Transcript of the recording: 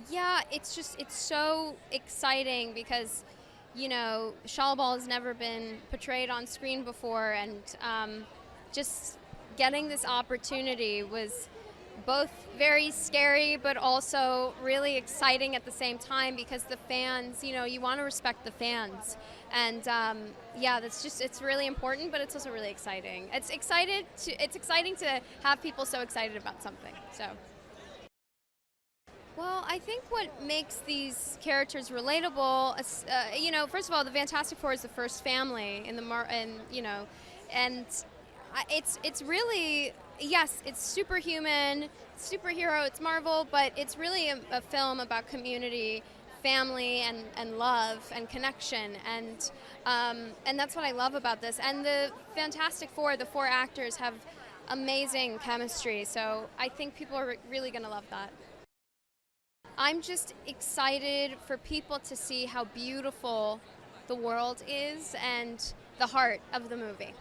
Yeah, it's so exciting because, Shalla-Bal has never been portrayed on screen before, and just getting this opportunity was both very scary but also really exciting at the same time because the fans, you want to respect the fans. And yeah, it's really important, but it's also really exciting. It's exciting to have people so excited about something. So. Well, I think what makes these characters relatable, first of all, the Fantastic Four is the first family in and it's really, yes, it's superhuman, superhero, it's Marvel, but it's really a film about community, family, and love and connection, and that's what I love about this. And the Fantastic Four, the four actors, have amazing chemistry, so I think people are really going to love that. I'm just excited for people to see how beautiful the world is and the heart of the movie.